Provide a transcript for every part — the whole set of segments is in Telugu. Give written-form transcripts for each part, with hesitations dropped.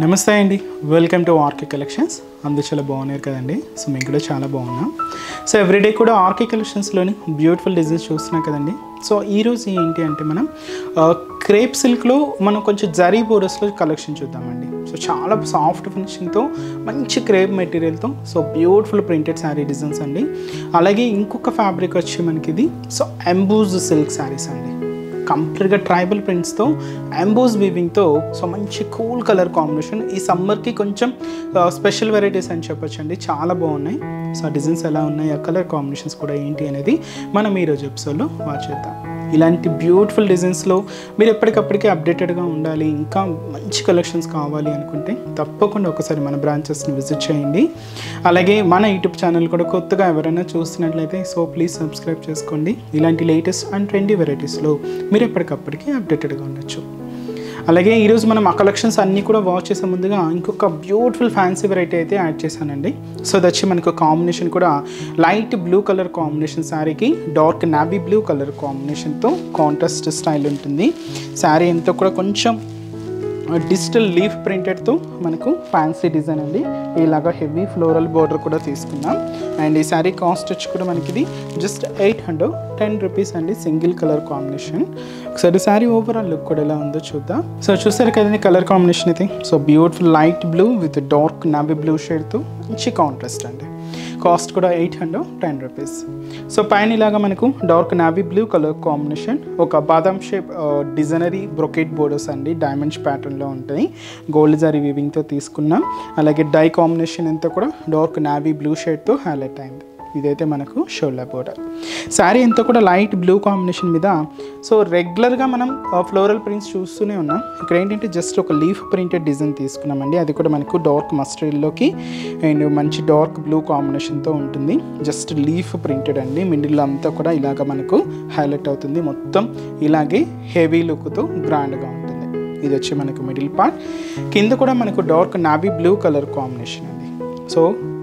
నమస్తే అండి, వెల్కమ్ టు ఆర్కే కలెక్షన్స్. అందరూ చాలా బాగున్నారు కదండి. సో మేము కూడా చాలా బాగున్నాం. సో ఎవ్రీడే కూడా ఆర్కే కలెక్షన్స్లోని బ్యూటిఫుల్ డిజైన్స్ చూస్తున్నాం కదండి. సో ఈరోజు ఏంటి అంటే మనం క్రేప్ సిల్క్లో మనం కొంచెం జరీ బోర్డర్స్లో కలెక్షన్ చూద్దామండి. సో చాలా సాఫ్ట్ ఫినిషింగ్తో మంచి క్రేప్ మెటీరియల్తో so beautiful printed sari designs అండి. అలాగే ఇంకొక ఫ్యాబ్రిక్ వచ్చి మనకి ఇది సో ఎంబూజ్ సిల్క్ శారీస్ అండి. కంప్లీట్గా ట్రైబల్ ప్రింట్స్తో ఎంబోస్ వీవింగ్తో సో మంచి కూల్ కలర్ కాంబినేషన్. ఈ సమ్మర్కి కొంచెం స్పెషల్ వెరైటీస్ అని చెప్పొచ్చండి. చాలా బాగున్నాయి. సో ఆ డిజైన్స్ ఎలా ఉన్నాయి, ఆ కలర్ కాంబినేషన్స్ కూడా ఏంటి అనేది మనం ఈరోజు ఎపిసోడ్లో వాచ్ చేద్దాం. ఇలాంటి బ్యూటిఫుల్ డిజైన్స్లో మీరు ఎప్పటికప్పటికీ అప్డేటెడ్గా ఉండాలి, ఇంకా మంచి కలెక్షన్స్ కావాలి అనుకుంటే తప్పకుండా ఒకసారి మన బ్రాంచెస్ని విజిట్ చేయండి. అలాగే మన యూట్యూబ్ ఛానల్ కూడా కొత్తగా ఎవరైనా చూస్తున్నట్లయితే సో ప్లీజ్ సబ్స్క్రైబ్ చేసుకోండి. ఇలాంటి లేటెస్ట్ అండ్ ట్రెండీ వెరైటీస్లో మీరు ఎప్పటికప్పటికీ అప్డేటెడ్గా ఉండొచ్చు. అలాగే ఈరోజు మనం ఆ కలెక్షన్స్ అన్నీ కూడా వాచ్ చేసే ముందుగా ఇంకొక బ్యూటిఫుల్ ఫ్యాన్సీ వెరైటీ అయితే యాడ్ చేశానండి. సో దచ్చి మనకు కాంబినేషన్ కూడా లైట్ బ్లూ కలర్ కాంబినేషన్ శారీకి డార్క్ నావీ బ్లూ కలర్ కాంబినేషన్తో కాంట్రాస్ట్ స్టైల్ ఉంటుంది. శారీ అంతా కూడా కొంచెం డిజిటల్ లీఫ్ ప్రింటెడ్తో మనకు ఫ్యాన్సీ డిజైన్ అండి. ఇలాగా హెవీ ఫ్లోరల్ బోర్డర్ కూడా తీసుకున్నాం. అండ్ ఈ శారీ కాస్ట్ వచ్చి కూడా మనకి ఇది జస్ట్ 810 రూపీస్ అండి, సింగిల్ కలర్ కాంబినేషన్. ఒకసారి శారీ ఓవరాల్ లుక్ కూడా ఎలా ఉందో చూద్దాం. సో చూసారు కదండి కలర్ కాంబినేషన్ అయితే. So beautiful light blue with dark navy blue షేడ్తో మంచి కాంట్రాస్ట్ అండి. కాస్ట్ కూడా 810 రూపీస్. సో పైన ఇలాగా మనకు dark navy blue colour combination, ఒక బాదం షేప్ డిజైనరీ బ్రొకెట్ బోర్డర్స్ అండి, డైమండ్స్ ప్యాటర్న్లో ఉంటాయి. గోల్డ్ జరీ వీవింగ్తో తీసుకున్నాం. అలాగే డై కాంబినేషన్ అంతా కూడా డార్క్ నావీ బ్లూ షేడ్తో హైలైట్ అయింది. ఇదైతే మనకు షోల్డర్ బోర్డర్. శారీ అంతా కూడా లైట్ బ్లూ కాంబినేషన్ మీద సో రెగ్యులర్గా మనం ఫ్లోరల్ ప్రింట్స్ చూస్తూనే ఉన్నాం. ఇక్కడ ఏంటంటే జస్ట్ ఒక లీఫ్ ప్రింటెడ్ డిజైన్ తీసుకున్నామండి. అది కూడా మనకు డార్క్ మస్టర్డ్లోకి అండ్ మంచి డార్క్ బ్లూ కాంబినేషన్తో ఉంటుంది. జస్ట్ లీఫ్ ప్రింటెడ్ అండి. మిడిల్లో అంతా కూడా ఇలాగ మనకు హైలైట్ అవుతుంది. మొత్తం ఇలాగే హెవీ లుక్తో గ్రాండ్గా ఉంటుంది. ఇది వచ్చి మనకు మిడిల్ పార్ట్. కింద కూడా మనకు dark navy blue colour combination అండి. సో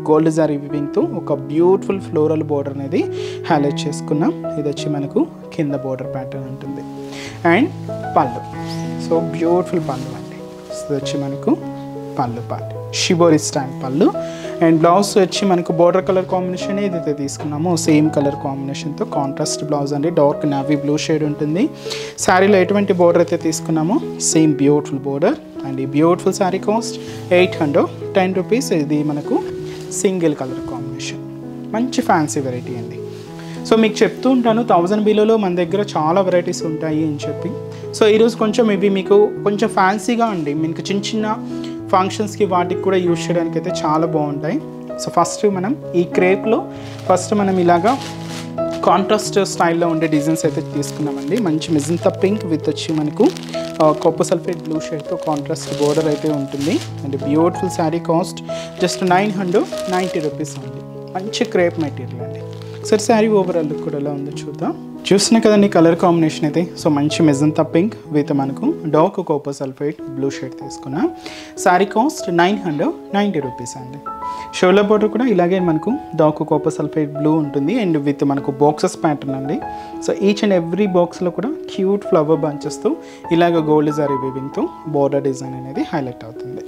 గోల్డ్ జరీ వీవింగ్తో ఒక బ్యూటిఫుల్ ఫ్లోరల్ బోర్డర్ అనేది హైలైట్ చేసుకున్నాం. ఇది వచ్చి మనకు కింద బోర్డర్ ప్యాటర్న్ ఉంటుంది. అండ్ పళ్ళు, సో బ్యూటిఫుల్ పళ్ళు అండి. ఇది వచ్చి మనకు పళ్ళు పార్ట్, షిబోరి స్టైల్ పళ్ళు. అండ్ బ్లౌజ్ వచ్చి మనకు బోర్డర్ కలర్ కాంబినేషన్ ఏదైతే తీసుకున్నామో సేమ్ కలర్ కాంబినేషన్తో కాంట్రాస్ట్ బ్లౌజ్ అండి. డార్క్ నావీ బ్లూ షేడ్ ఉంటుంది. శారీలో ఎటువంటి బోర్డర్ అయితే తీసుకున్నామో సేమ్ బ్యూటిఫుల్ బోర్డర్. అండ్ ఈ బ్యూటిఫుల్ శారీ కాస్ట్ 810 రూపీస్. ఇది మనకు సింగిల్ కలర్ కాంబినేషన్, మంచి ఫ్యాన్సీ వెరైటీ అండి. సో మీకు చెప్తూ ఉంటాను 1000 బిలోలో మన దగ్గర చాలా వెరైటీస్ ఉంటాయి అని చెప్పి. సో ఈరోజు కొంచెం ఇవి మీకు కొంచెం ఫ్యాన్సీగా అండి, మీకు చిన్న చిన్న ఫంక్షన్స్కి వాటికి కూడా యూజ్ చేయడానికి అయితే చాలా బాగుంటాయి. సో ఫస్ట్ మనం ఈ క్రేప్లో ఫస్ట్ మనం ఇలాగా కాంట్రాస్ట్ స్టైల్లో ఉండే డిజైన్స్ అయితే తీసుకున్నామండి. మంచి మిజంతా పింక్ విత్ వచ్చి మనకు కాపర్ సల్ఫేట్ బ్లూ షేడ్తో కాంట్రాస్ట్ బోర్డర్ అయితే ఉంటుంది. And beautiful sari cost just 990 rupees అండి. మంచి క్రేప్ మెటీరియల్ అండి. సరే శారీ ఓవరాల్ లుక్ కూడా ఎలా ఉందో చూద్దాం. చూస్తున్నాయి కదండి కలర్ కాంబినేషన్ అయితే. సో మంచి మెజంతా పింక్ విత్ మనకు dark copper sulphate blue shade తీసుకున్నాం. శారీ కాస్ట్ 990 రూపీస్ అండి. షోల్డర్ బోర్డర్ కూడా ఇలాగే మనకు డార్క్ కాపర్ సల్ఫేట్ బ్లూ ఉంటుంది. అండ్ విత్ మనకు బాక్సెస్ ప్యాటర్న్ అండి. సో ఈచ్ అండ్ ఎవ్రీ బాక్స్లో కూడా క్యూట్ ఫ్లవర్ బంచెస్తో ఇలాగ గోల్డ్ జరీ వీవింగ్తో బోర్డర్ డిజైన్ అనేది హైలైట్ అవుతుంది.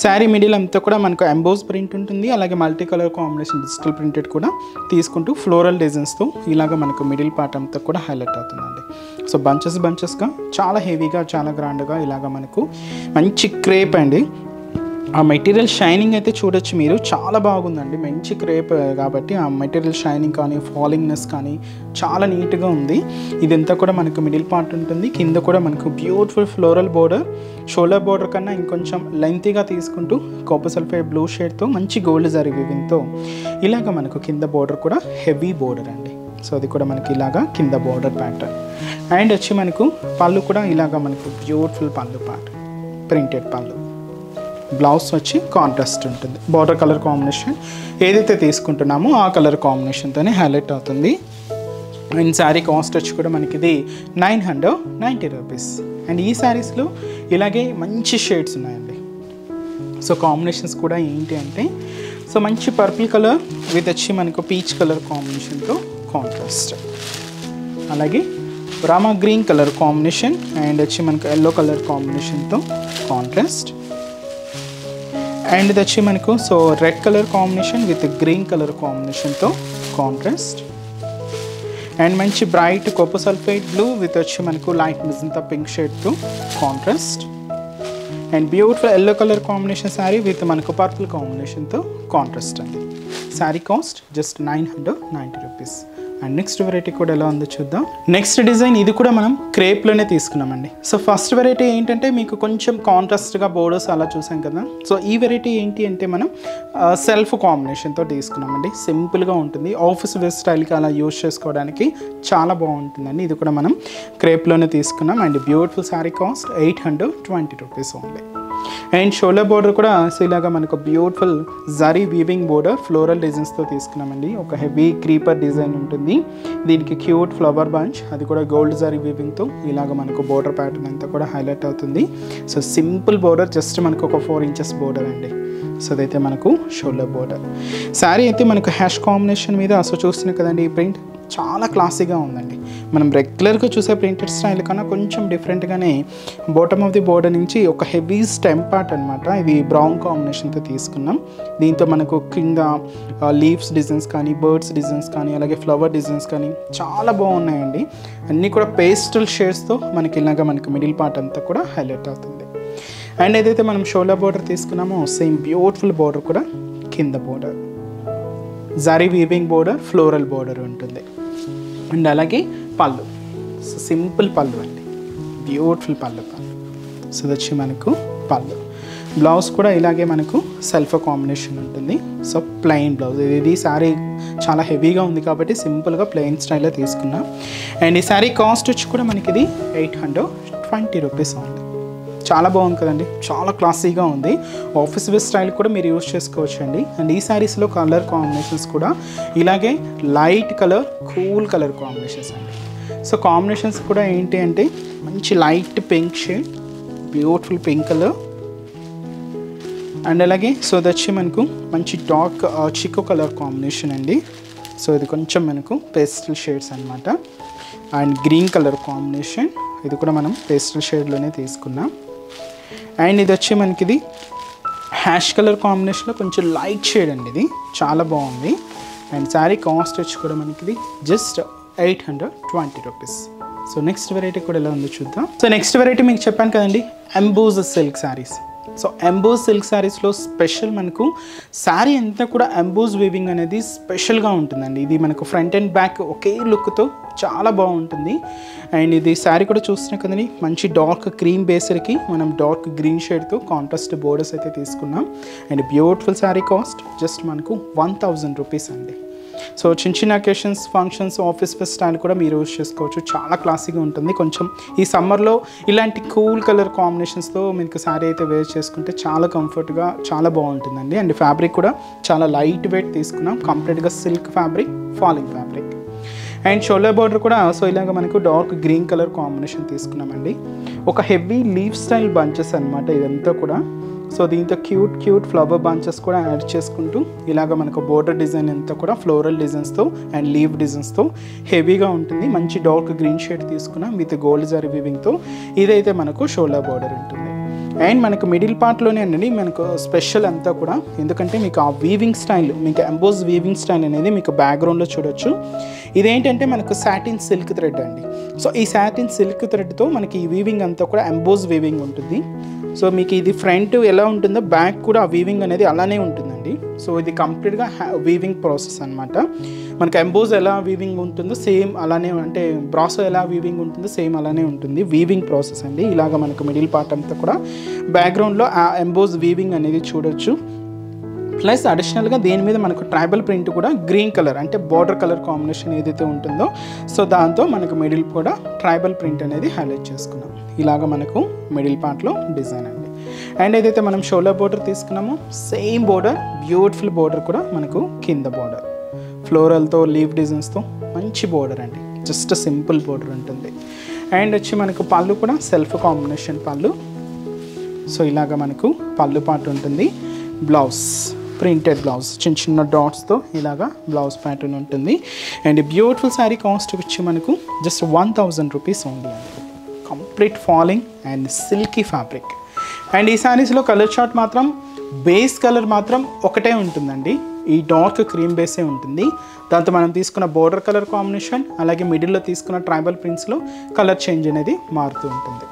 శారీ మిడిల్ అంతా కూడా మనకు ఎంబోస్ ప్రింట్ ఉంటుంది. అలాగే multi colour combination digital printed కూడా తీసుకుంటూ ఫ్లోరల్ డిజైన్స్తో ఇలాగ మనకు మిడిల్ పార్ట్ అంతా కూడా హైలైట్ అవుతుందండి. సో బంచెస్గా చాలా హెవీగా చాలా గ్రాండ్గా ఇలాగ మనకు మంచి క్రేప్ అండి. ఆ మెటీరియల్ షైనింగ్ అయితే చూడొచ్చు మీరు, చాలా బాగుందండి. మంచి క్రేప్ కాబట్టి ఆ మెటీరియల్ షైనింగ్ కానీ ఫాలింగ్నెస్ కానీ చాలా నీట్గా ఉంది. ఇదంతా కూడా మనకు మిడిల్ పార్ట్ ఉంటుంది. కింద కూడా మనకు beautiful floral border, shoulder border కన్నా ఇంకొంచెం లెంతీగా తీసుకుంటూ కాపర్ సల్ఫేట్ బ్లూ షేడ్తో మంచి గోల్డ్ జరీ వీవింగ్తో ఇలాగ మనకు కింద బోర్డర్ కూడా హెవీ బోర్డర్ అండి. సో అది కూడా మనకి ఇలాగా కింద బోర్డర్ ప్యాటర్న్. అండ్ వచ్చి మనకు పళ్ళు కూడా ఇలాగ మనకు బ్యూటిఫుల్ పళ్ళు పార్ట్, ప్రింటెడ్ పళ్ళు. బ్లౌజ్ వచ్చి కాంట్రాస్ట్ ఉంటుంది. బార్డర్ కలర్ కాంబినేషన్ ఏదైతే తీసుకుంటున్నామో ఆ కలర్ కాంబినేషన్తోనే హైలైట్ అవుతుంది. అండ్ శారీ కాస్ట్ వచ్చి కూడా మనకి ఇది 990 రూపీస్. అండ్ ఈ శారీస్లో ఇలాగే మంచి షేడ్స్ ఉన్నాయండి. సో కాంబినేషన్స్ కూడా ఏంటి అంటే సో మంచి పర్పుల్ కలర్ విత్ వచ్చి మనకు పీచ్ కలర్ కాంబినేషన్తో కాంట్రాస్ట్, అలాగే Rama green colour combination and వచ్చి మనకు ఎల్లో కలర్ కాంబినేషన్తో కాంట్రాస్ట్, అండ్ ఇది వచ్చి మనకు so red colour combination with green colour కాంబినేషన్తో కాంట్రాస్ట్. అండ్ మంచి bright copper sulphate blue with వచ్చి మనకు లైట్ మిజంతా పింక్ షేడ్తో contrast. And beautiful yellow colour combination sari with మనకు పర్పుల్ కాంబినేషన్తో కాంట్రాస్ట్ అండి. Sari cost just 990 rupees. And next variety కూడా ఎలా ఉందో చూద్దాం. నెక్స్ట్ డిజైన్ ఇది కూడా మనం క్రేప్లోనే తీసుకున్నామండి. సో ఫస్ట్ వెరైటీ ఏంటంటే మీకు కొంచెం కాంట్రాస్ట్గా బోర్డర్స్ అలా చూసాం కదా. సో ఈ వెరైటీ ఏంటి అంటే మనం సెల్ఫ్ కాంబినేషన్తో తీసుకున్నామండి. సింపుల్గా ఉంటుంది, ఆఫీస్ వేర్ స్టైల్కి అలా యూజ్ చేసుకోవడానికి చాలా బాగుంటుందండి. ఇది కూడా మనం క్రేప్లోనే తీసుకున్నాం. And beautiful sari cost 820 rupees only. And shoulder border కూడా సో ఇలాగా మనకు beautiful zari weaving border floral డిజైన్స్తో తీసుకున్నామండి. ఒక హెవీ క్రీపర్ డిజైన్ ఉంటుంది, దీనికి క్యూట్ ఫ్లవర్ బంచ్, అది కూడా గోల్డ్ జరీ వీవింగ్తో ఇలాగ మనకు బోర్డర్ ప్యాటర్న్ అంతా కూడా హైలైట్ అవుతుంది. సో సింపుల్ బోర్డర్, జస్ట్ మనకు ఒక 4 ఇంచెస్ బోర్డర్ అండి. సో అదైతే మనకు షోల్డర్ బోర్డర్. శారీ అయితే మనకు హ్యాష్ కాంబినేషన్ మీద సో చూస్తున్నాం కదండి. ఈ ప్రింట్ చాలా క్లాసీగా ఉందండి. మనం రెగ్యులర్గా చూసే ప్రింటెడ్ స్టైల్ కన్నా కొంచెం డిఫరెంట్గానే బాటమ్ ఆఫ్ ది బోర్డర్ నుంచి ఒక హెవీ స్టెమ్ పార్ట్ అనమాట. ఇది బ్రౌన్ కాంబినేషన్తో తీసుకున్నాం. దీంతో మనకు కింద లీవ్స్ డిజైన్స్ కానీ, బర్డ్స్ డిజైన్స్ కానీ, అలాగే ఫ్లవర్ డిజైన్స్ కానీ చాలా బాగున్నాయండి. అన్నీ కూడా పేస్టల్ షేడ్స్తో మనకి ఇలాగా మనకు మిడిల్ పార్ట్ అంతా కూడా హైలైట్ అవుతుంది. అండ్ ఏదైతే మనం షోల్డర్ బోర్డర్ తీసుకున్నామో సేమ్ బ్యూటిఫుల్ బోర్డర్ కూడా కింద border zari weaving border floral border ఉంటుంది. అండ్ అలాగే పళ్ళు, సో సింపుల్ పళ్ళు అండి, బ్యూటిఫుల్ పళ్ళు. సో వచ్చి మనకు పళ్ళు. బ్లౌజ్ కూడా ఇలాగే మనకు సెల్ఫ్ కాంబినేషన్ ఉంటుంది. So plain blouse. ఇది శారీ చాలా హెవీగా ఉంది కాబట్టి సింపుల్గా ప్లెయిన్ స్టైల్లో తీసుకున్నాం. అండ్ ఈ శారీ కాస్ట్ వచ్చి కూడా మనకి ఇది 820 రూపీస్ ఉంది. చాలా బాగుంది కదండి, చాలా క్లాసీగా ఉంది. ఆఫీస్ వేర్ స్టైల్ కూడా మీరు యూజ్ చేసుకోవచ్చు అండి. అండ్ ఈ శారీస్లో కలర్ కాంబినేషన్స్ కూడా ఇలాగే light colour, cool colour combinations అండి. సో కాంబినేషన్స్ కూడా ఏంటి అంటే మంచి light pink shade, beautiful pink colour. And అలాగే సో ఇది వచ్చి మనకు మంచి డార్క్ చిక్కు కలర్ కాంబినేషన్ అండి. సో ఇది కొంచెం మనకు పేస్టల్ షేడ్స్ అనమాట. అండ్ గ్రీన్ కలర్ కాంబినేషన్, ఇది కూడా మనం పేస్టల్ షేడ్లోనే తీసుకున్నాం. అండ్ ఇది వచ్చి మనకి ఇది హ్యాష్ కలర్ కాంబినేషన్లో కొంచెం లైట్ షేడ్ అండి, ఇది చాలా బాగుంది. అండ్ శారీ కాస్ట్ వచ్చి కూడా మనకి ఇది just 820 rupees. So next variety కూడా ఎలా ఉందో చూద్దాం. సో నెక్స్ట్ వెరైటీ మీకు చెప్పాను కదండి, emboss silk saris. So emboss silk శారీస్లో స్పెషల్ మనకు శారీ అంతా కూడా ఎంబోజ్ వీవింగ్ అనేది స్పెషల్గా ఉంటుందండి. ఇది మనకు ఫ్రంట్ అండ్ బ్యాక్ ఒకే లుక్తో చాలా బాగుంటుంది. అండ్ ఇది శారీ కూడా చూస్తున్నాం కదండి, మంచి డార్క్ క్రీమ్ బేసర్కి మనం డార్క్ గ్రీన్ షేడ్తో కాంట్రాస్ట్ బోర్డర్స్ అయితే తీసుకున్నాం. And beautiful sari cost just మనకు 1000 రూపీస్ అండి. సో చిన్న చిన్న occasions, functions, office pest style కూడా మీరు యూజ్ చేసుకోవచ్చు. చాలా క్లాసీగా ఉంటుంది. కొంచెం ఈ సమ్మర్లో ఇలాంటి కూల్ కలర్ కాంబినేషన్స్తో మీకు శారీ అయితే వేర్ చేసుకుంటే చాలా కంఫర్ట్గా చాలా బాగుంటుందండి. అండ్ ఫ్యాబ్రిక్ కూడా చాలా లైట్ వెయిట్ తీసుకున్నాం, కంప్లీట్గా silk fabric, falling fabric. And shoulder border కూడా సో ఇలాగ మనకు డార్క్ గ్రీన్ కలర్ కాంబినేషన్ తీసుకున్నామండి. ఒక హెవీ లీవ్ స్టైల్ బంచెస్ అనమాట ఇదంతా కూడా. సో దీంతో క్యూట్ ఫ్లవర్ బంచెస్ కూడా యాడ్ చేసుకుంటూ ఇలాగ మనకు బోర్డర్ డిజైన్ అంతా కూడా ఫ్లోరల్ డిజైన్స్తో అండ్ లీవ్ డిజైన్స్తో హెవీగా ఉంటుంది. మంచి డార్క్ గ్రీన్ షేడ్ తీసుకున్నాం విత్ గోల్డ్ జరీ వీవింగ్తో. ఇదైతే మనకు షోల్డర్ బోర్డర్ ఉంటుంది. అండ్ మనకు మిడిల్ పార్ట్లోనే అండి మనకు స్పెషల్ అంతా కూడా, ఎందుకంటే మీకు ఆ వీవింగ్ స్టైల్, మీకు ఎంబోజ్ వీవింగ్ స్టైల్ అనేది మీకు బ్యాక్గ్రౌండ్లో చూడొచ్చు. ఇదేంటంటే మనకు సాటిన్ సిల్క్ థ్రెడ్ అండి. సో ఈ సాటిన్ సిల్క్ థ్రెడ్తో మనకి ఈ వీవింగ్ అంతా కూడా ఎంబోజ్ వీవింగ్ ఉంటుంది. సో మీకు ఇది ఫ్రంట్ ఎలా ఉంటుందో బ్యాక్ కూడా ఆ వీవింగ్ అనేది అలానే ఉంటుందండి. సో ఇది కంప్లీట్గా వీవింగ్ ప్రాసెస్ అనమాట. మనకు ఎంబోజ్ ఎలా వీవింగ్ ఉంటుందో సేమ్ అలానే, అంటే బ్రాసో ఎలా వీవింగ్ ఉంటుందో సేమ్ అలానే ఉంటుంది. వీవింగ్ ప్రాసెస్ అండి. ఇలాగ మనకు మిడిల్ పార్ట్ అంతా కూడా బ్యాక్గ్రౌండ్లో ఆ ఎంబోజ్ వీవింగ్ అనేది చూడొచ్చు. ప్లస్ అడిషనల్గా దీని మీద మనకు ట్రైబల్ ప్రింట్ కూడా గ్రీన్ కలర్, అంటే బార్డర్ కలర్ కాంబినేషన్ ఏదైతే ఉంటుందో సో దాంతో మనకు మిడిల్ కూడా ట్రైబల్ ప్రింట్ అనేది హైలైట్ చేసుకున్నాం. ఇలాగ మనకు మిడిల్ పార్ట్లో డిజైన్ అండి. అండ్ ఏదైతే మనం షోల్డర్ బోర్డర్ తీసుకున్నామో సేమ్ బోర్డర్, బ్యూటిఫుల్ బోర్డర్ కూడా మనకు కింద బోర్డర్ ఫ్లోరల్తో లీవ్ డిజైన్స్తో మంచి బోర్డర్ అండి. జస్ట్ సింపుల్ బోర్డర్ ఉంటుంది. అండ్ వచ్చి మనకు పళ్ళు కూడా సెల్ఫ్ కాంబినేషన్ పళ్ళు. సో ఇలాగ మనకు పళ్ళు పార్ట్ ఉంటుంది. బ్లౌజ్ ప్రింటెడ్ బ్లౌజ్, చిన్న డాట్స్తో ఇలాగా బ్లౌజ్ ప్యాటర్న్ ఉంటుంది. అండ్ బ్యూటిఫుల్ శారీ కాస్ట్ వచ్చి మనకు జస్ట్ 1000 రూపీస్ ఓన్లీ అండి. Complete falling and silky fabric. And ఈ శారీస్లో కలర్ చార్ట్ మాత్రం బేస్ కలర్ మాత్రం ఒకటే ఉంటుందండి, ఈ డార్క్ క్రీమ్ బేసే ఉంటుంది. దాంతో మనం తీసుకున్న బోర్డర్ కలర్ కాంబినేషన్ అలాగే మిడిల్లో తీసుకున్న ట్రైబల్ ప్రింట్స్లో కలర్ చేంజ్ అనేది మారుతూ ఉంటుంది.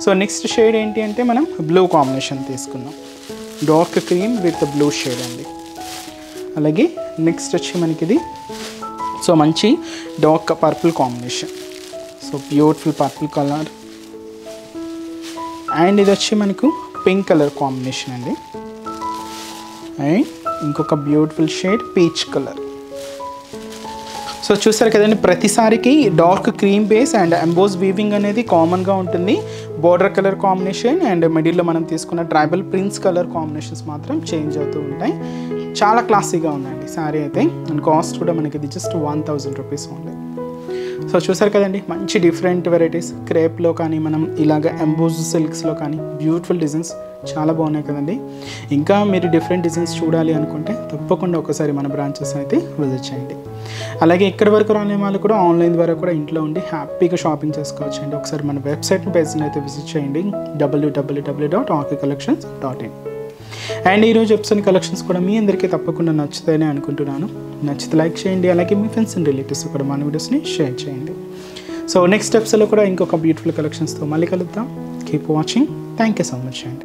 సో నెక్స్ట్ షేడ్ ఏంటి అంటే మనం బ్లూ కాంబినేషన్ తీసుకున్నాం, dark cream with blue shade అండి. అలాగే నెక్స్ట్ వచ్చి మనకి ఇది సో మంచి dark purple combination, so beautiful purple colour. And ఇది వచ్చి మనకు పింక్ కలర్ కాంబినేషన్ అండి. అండ్ ఇంకొక beautiful shade peach colour. So చూసారు కదండి, ప్రతిసారికి dark cream base and emboss weaving అనేది కామన్గా ఉంటుంది. బోర్డర్ కలర్ కాంబినేషన్ అండ్ మిడిల్లో మనం తీసుకున్న ట్రైబల్ ప్రింట్స్ కలర్ కాంబినేషన్స్ మాత్రం చేంజ్ అవుతూ ఉంటాయి. చాలా క్లాసీగా ఉందండి శారీ అయితే. అండ్ కాస్ట్ కూడా మనకి ఇది జస్ట్ 1000 రూపీస్ ఓన్లీ. సో చూసారు కదండి, మంచి డిఫరెంట్ వెరైటీస్ క్రేప్లో కానీ మనం ఇలాగ ఎంబోజ్ సిల్క్స్లో కానీ బ్యూటిఫుల్ డిజైన్స్ చాలా బాగున్నాయి కదండి. ఇంకా మీరు డిఫరెంట్ డిజైన్స్ చూడాలి అనుకుంటే తప్పకుండా ఒకసారి మన బ్రాంచెస్ అయితే విజిట్ చేయండి. అలాగే ఇక్కడి వరకు రాని వాళ్ళు కూడా ఆన్లైన్ ద్వారా కూడా ఇంట్లో ఉండి హ్యాపీగా షాపింగ్ చేసుకోవచ్చు అండి. ఒకసారి మన వెబ్సైట్ పేజ్ని అయితే విజిట్ చేయండి, www.orkcollections.in. అండ్ ఈరోజు ఎపిసోడ్ కలెక్షన్స్ కూడా మీ అందరికీ తప్పకుండా నచ్చుతాయని అనుకుంటున్నాను. నచ్చితే లైక్ చేయండి, అలాగే మీ ఫ్రెండ్స్ అండ్ రిలేటివ్స్ కూడా మన వీడియోస్ని షేర్ చేయండి. సో నెక్స్ట్ ఎపిసోడ్లో కూడా ఇంకొక బ్యూటిఫుల్ కలెక్షన్స్తో మళ్ళీ కలుద్దాం. Keep watching. Thank you so much అండి.